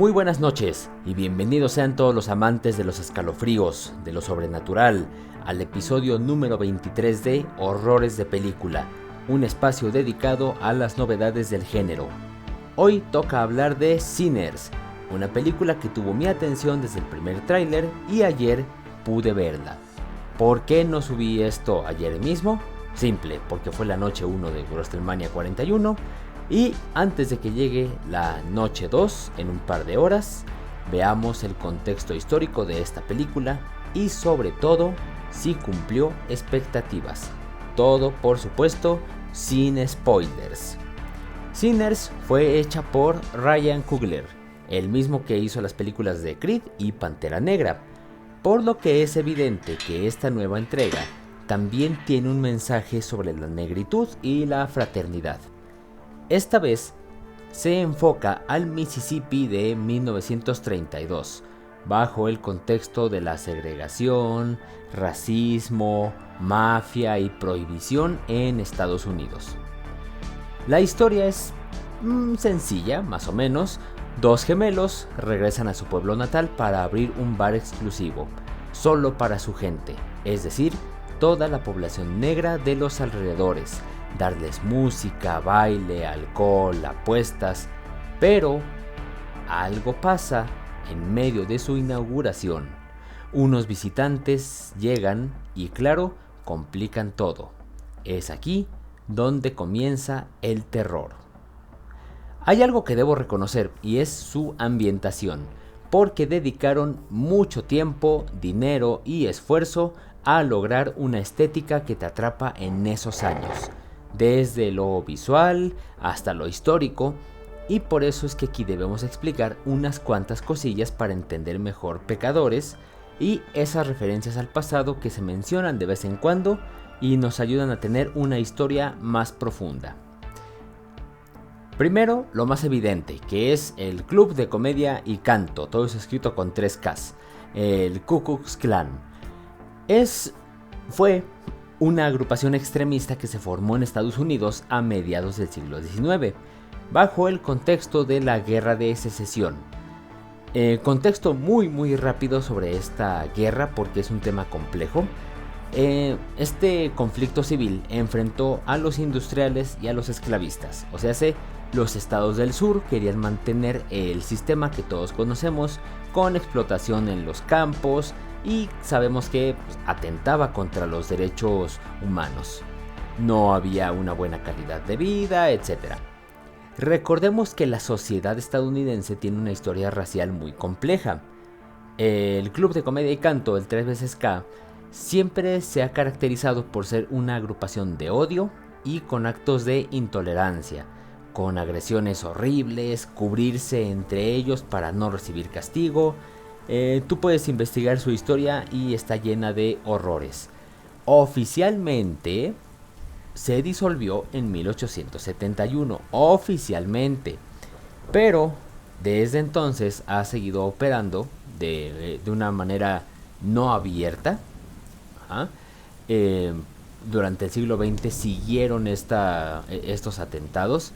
Muy buenas noches y bienvenidos sean todos los amantes de los escalofríos, de lo sobrenatural, al episodio número 23 de Horrores de Película, un espacio dedicado a las novedades del género. Hoy toca hablar de Sinners, una película que tuvo mi atención desde el primer tráiler y ayer pude verla. ¿Por qué no subí esto ayer mismo? Simple, porque fue la noche 1 de WrestleMania 41 y antes de que llegue la noche 2 en un par de horas, veamos el contexto histórico de esta película y sobre todo si cumplió expectativas. Todo, por supuesto, sin spoilers. Sinners fue hecha por Ryan Coogler, el mismo que hizo las películas de Creed y Pantera Negra, por lo que es evidente que esta nueva entrega también tiene un mensaje sobre la negritud y la fraternidad. Esta vez se enfoca al Mississippi de 1932, bajo el contexto de la segregación, racismo, mafia y prohibición en Estados Unidos. La historia es sencilla, más o menos. Dos gemelos regresan a su pueblo natal para abrir un bar exclusivo, solo para su gente, es decir, toda la población negra de los alrededores, darles música, baile, alcohol, apuestas, pero algo pasa en medio de su inauguración. Unos visitantes llegan y claro, complican todo. Es aquí donde comienza el terror. Hay algo que debo reconocer y es su ambientación, porque dedicaron mucho tiempo, dinero y esfuerzo a lograr una estética que te atrapa en esos años, desde lo visual hasta lo histórico, y por eso es que aquí debemos explicar unas cuantas cosillas para entender mejor Pecadores y esas referencias al pasado que se mencionan de vez en cuando y nos ayudan a tener una historia más profunda. Primero, lo más evidente, que es el Club de Comedia y Canto, todo es escrito con 3 Ks, el Ku Klux Klan. Fue una agrupación extremista que se formó en Estados Unidos a mediados del siglo XIX, bajo el contexto de la Guerra de Secesión. Contexto muy rápido sobre esta guerra porque es un tema complejo. Este conflicto civil enfrentó a los industriales y a los esclavistas, o sea, los estados del sur querían mantener el sistema que todos conocemos con explotación en los campos y sabemos que atentaba contra los derechos humanos. No había una buena calidad de vida, etc. Recordemos que la sociedad estadounidense tiene una historia racial muy compleja. El Club de Comedia y Canto, el 3 veces K, siempre se ha caracterizado por ser una agrupación de odio y con actos de intolerancia, con agresiones horribles, cubrirse entre ellos para no recibir castigo. Tú puedes investigar su historia y está llena de horrores. Oficialmente se disolvió en 1871, oficialmente, pero desde entonces ha seguido operando de una manera no abierta. Durante el siglo XX siguieron estos atentados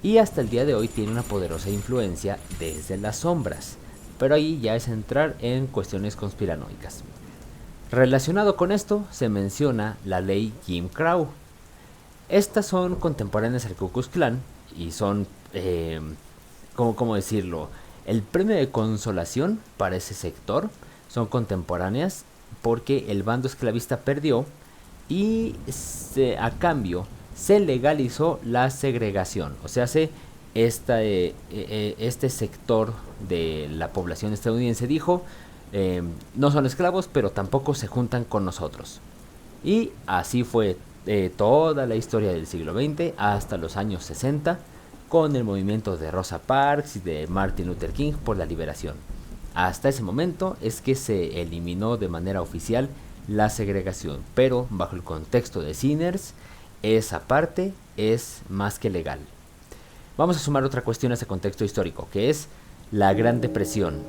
y hasta el día de hoy tiene una poderosa influencia desde las sombras, pero ahí ya es entrar en cuestiones conspiranoicas. Relacionado con esto se menciona la ley Jim Crow. Estas son contemporáneas al Ku Klux Klan y son, ¿cómo decirlo?, el premio de consolación para ese sector. Son contemporáneas porque el bando esclavista perdió y a cambio se legalizó la segregación, o sea, este sector de la población estadounidense dijo, no son esclavos, pero tampoco se juntan con nosotros. Y así fue toda la historia del siglo XX hasta los años 60, con el movimiento de Rosa Parks y de Martin Luther King por la liberación. Hasta ese momento es que se eliminó de manera oficial la segregación, pero bajo el contexto de Sinners, esa parte es más que legal. Vamos a sumar otra cuestión a ese contexto histórico, que es la Gran Depresión,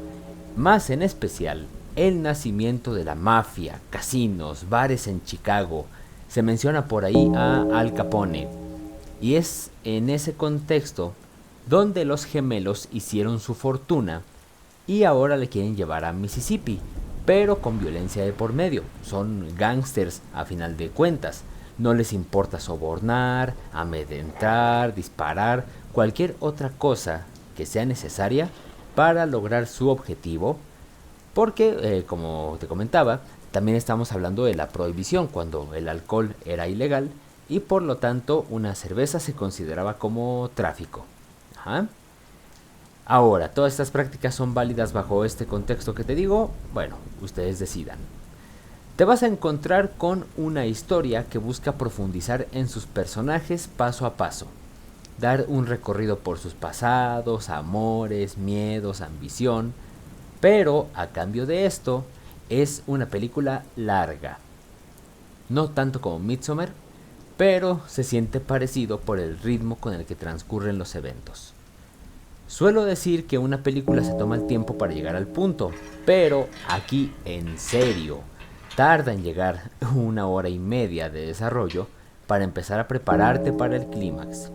más en especial el nacimiento de la mafia, casinos, bares en Chicago. Se menciona por ahí a Al Capone, y es en ese contexto donde los gemelos hicieron su fortuna y ahora le quieren llevar a Mississippi, pero con violencia de por medio. Son gángsters a final de cuentas. No les importa sobornar, amedrentar, disparar, cualquier otra cosa que sea necesaria para lograr su objetivo, porque, como te comentaba, también estamos hablando de la prohibición, cuando el alcohol era ilegal y por lo tanto una cerveza se consideraba como tráfico. Ajá. Ahora, ¿todas estas prácticas son válidas bajo este contexto que te digo? Bueno, ustedes decidan. Te vas a encontrar con una historia que busca profundizar en sus personajes paso a paso, dar un recorrido por sus pasados, amores, miedos, ambición, pero a cambio de esto es una película larga. No tanto como Midsommar, pero se siente parecido por el ritmo con el que transcurren los eventos. Suelo decir que una película se toma el tiempo para llegar al punto, pero aquí en serio, tarda en llegar 1 hora y media de desarrollo para empezar a prepararte para el clímax.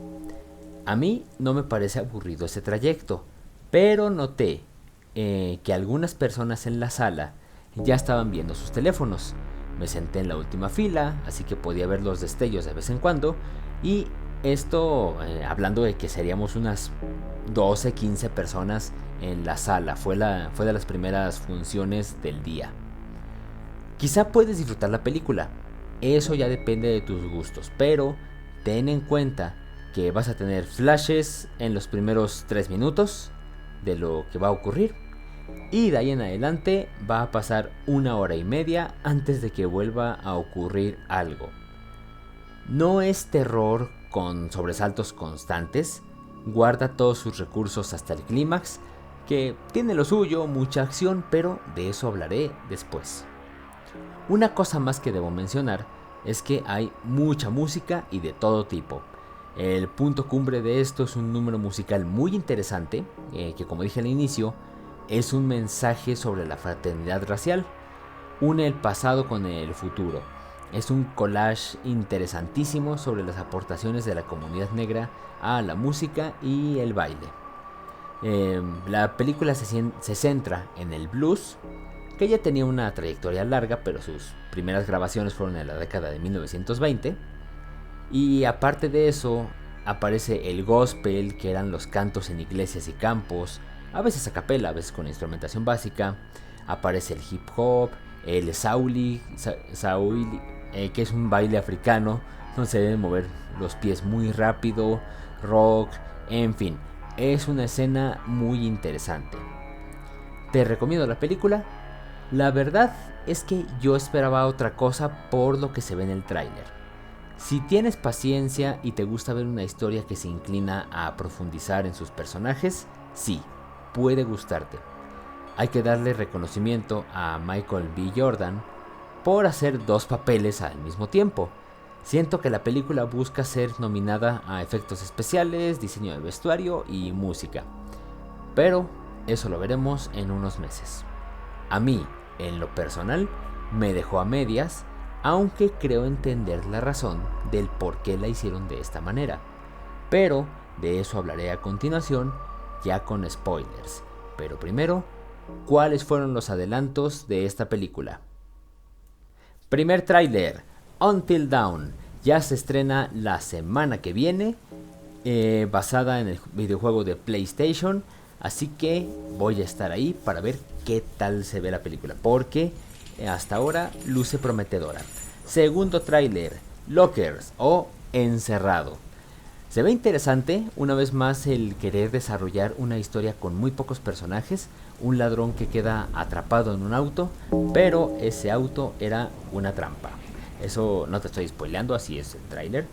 A mí no me parece aburrido ese trayecto, pero noté que algunas personas en la sala ya estaban viendo sus teléfonos. Me senté en la última fila, así que podía ver los destellos de vez en cuando, y esto hablando de que seríamos unas 12, 15 personas en la sala. Fue de las primeras funciones del día. Quizá puedes disfrutar la película, eso ya depende de tus gustos, pero ten en cuenta que vas a tener flashes en los primeros 3 minutos de lo que va a ocurrir, y de ahí en adelante va a pasar 1 hora y media antes de que vuelva a ocurrir algo. No es terror con sobresaltos constantes, guarda todos sus recursos hasta el clímax, que tiene lo suyo, mucha acción, pero de eso hablaré después. Una cosa más que debo mencionar es que hay mucha música y de todo tipo. El punto cumbre de esto es un número musical muy interesante, que como dije al inicio, es un mensaje sobre la fraternidad racial. Une el pasado con el futuro. Es un collage interesantísimo sobre las aportaciones de la comunidad negra a la música y el baile. La película se centra en el blues, que ya tenía una trayectoria larga, pero sus primeras grabaciones fueron en la década de 1920. Y aparte de eso, aparece el gospel, que eran los cantos en iglesias y campos, a veces a capela, a veces con instrumentación básica. Aparece el hip hop, el sauli, que es un baile africano, donde se deben mover los pies muy rápido, rock, en fin, es una escena muy interesante. Te recomiendo la película. La verdad es que yo esperaba otra cosa por lo que se ve en el tráiler. Si tienes paciencia y te gusta ver una historia que se inclina a profundizar en sus personajes, sí, puede gustarte. Hay que darle reconocimiento a Michael B. Jordan por hacer 2 papeles al mismo tiempo. Siento que la película busca ser nominada a efectos especiales, diseño de vestuario y música, pero eso lo veremos en unos meses. A mí, en lo personal, me dejó a medias, aunque creo entender la razón del por qué la hicieron de esta manera. Pero de eso hablaré a continuación, ya con spoilers. Pero primero, ¿cuáles fueron los adelantos de esta película? Primer tráiler, Until Dawn, ya se estrena la semana que viene, basada en el videojuego de PlayStation, así que voy a estar ahí para ver qué tal se ve la película, porque hasta ahora luce prometedora. Segundo tráiler, Lockers o Encerrado. Se ve interesante, una vez más el querer desarrollar una historia con muy pocos personajes, un ladrón que queda atrapado en un auto, pero ese auto era una trampa. Eso no te estoy spoileando, así es el tráiler.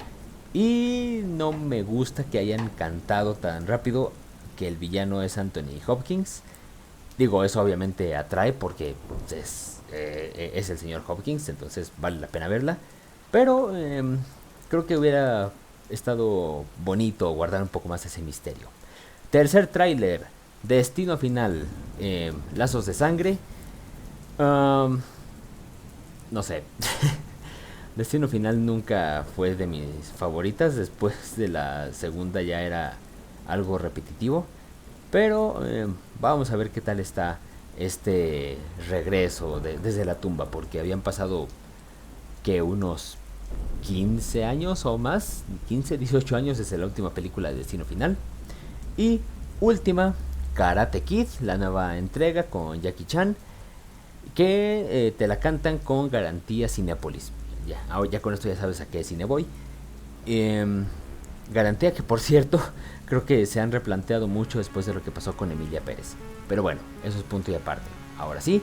Y no me gusta que hayan cantado tan rápido que el villano es Anthony Hopkins. Digo, eso obviamente atrae porque es el señor Hopkins, entonces vale la pena verla. Pero creo que hubiera estado bonito guardar un poco más ese misterio. Tercer tráiler, Destino Final, Lazos de Sangre. No sé. Destino Final nunca fue de mis favoritas. Después de la segunda ya era algo repetitivo. Pero vamos a ver qué tal está este regreso desde la tumba, porque habían pasado que unos 15 años o más, 15, 18 años desde la última película de Destino Final. Y última, Karate Kid, la nueva entrega con Jackie Chan, que te la cantan con garantía Cinépolis. Ya con esto ya sabes a qué cine voy. Garantía que, por cierto, creo que se han replanteado mucho después de lo que pasó con Emilia Pérez. Pero bueno, eso es punto y aparte. Ahora sí,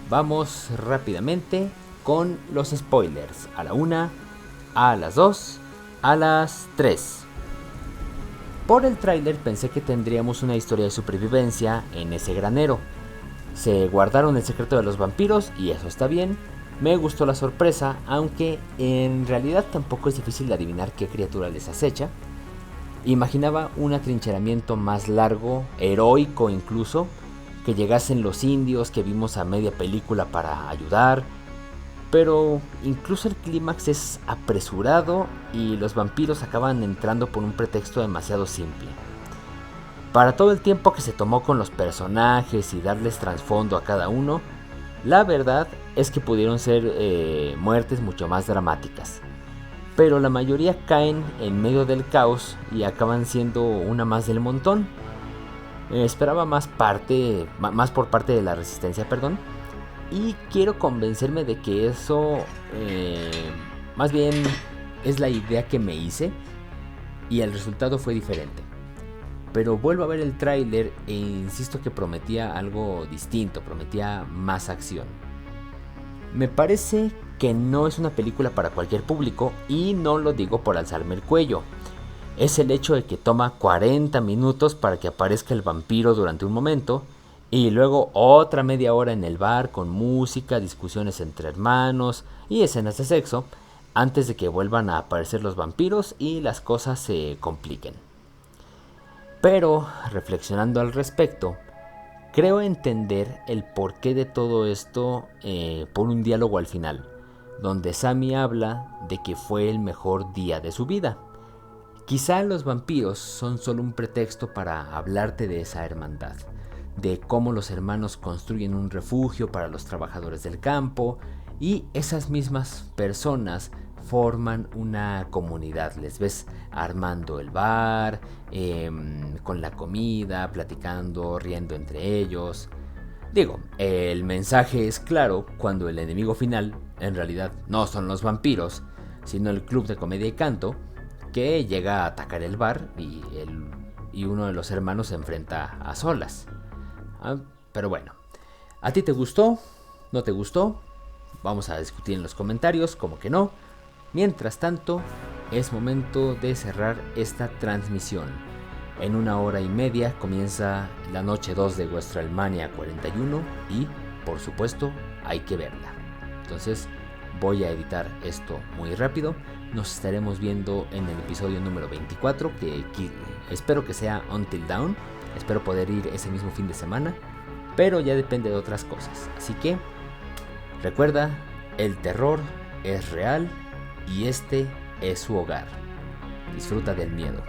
vamos rápidamente con los spoilers. A la 1, a las 2, a las 3. Por el tráiler pensé que tendríamos una historia de supervivencia en ese granero. Se guardaron el secreto de los vampiros y eso está bien. Me gustó la sorpresa, aunque en realidad tampoco es difícil de adivinar qué criatura les acecha. Imaginaba un atrincheramiento más largo, heroico incluso, que llegasen los indios que vimos a media película para ayudar, pero incluso el clímax es apresurado y los vampiros acaban entrando por un pretexto demasiado simple. Para todo el tiempo que se tomó con los personajes y darles trasfondo a cada uno, la verdad es que pudieron ser muertes mucho más dramáticas. Pero la mayoría caen en medio del caos y acaban siendo una más del montón. Esperaba más por parte de la resistencia, perdón. Y quiero convencerme de que eso más bien es la idea que me hice y el resultado fue diferente. Pero vuelvo a ver el tráiler e insisto que prometía algo distinto, prometía más acción. Me parece que no es una película para cualquier público y no lo digo por alzarme el cuello. Es el hecho de que toma 40 minutos para que aparezca el vampiro durante un momento y luego otra media hora en el bar con música, discusiones entre hermanos y escenas de sexo antes de que vuelvan a aparecer los vampiros y las cosas se compliquen. Pero, reflexionando al respecto, creo entender el porqué de todo esto por un diálogo al final, donde Sammy habla de que fue el mejor día de su vida. Quizá los vampiros son solo un pretexto para hablarte de esa hermandad, de cómo los hermanos construyen un refugio para los trabajadores del campo y esas mismas personas forman una comunidad. Les ves armando el bar, con la comida, platicando, riendo entre ellos. Digo, el mensaje es claro cuando el enemigo final en realidad no son los vampiros, sino el club de comedia y canto que llega a atacar el bar y uno de los hermanos se enfrenta a solas. Pero bueno, ¿a ti te gustó? ¿No te gustó? Vamos a discutir en los comentarios, como que no. Mientras tanto, es momento de cerrar esta transmisión. En 1 hora y media comienza la noche 2 de WrestleMania 41 y, por supuesto, hay que verla. Entonces, voy a editar esto muy rápido. Nos estaremos viendo en el episodio número 24, que espero que sea Until Dawn. Espero poder ir ese mismo fin de semana, pero ya depende de otras cosas. Así que, recuerda, el terror es real y este es su hogar. Disfruta del miedo.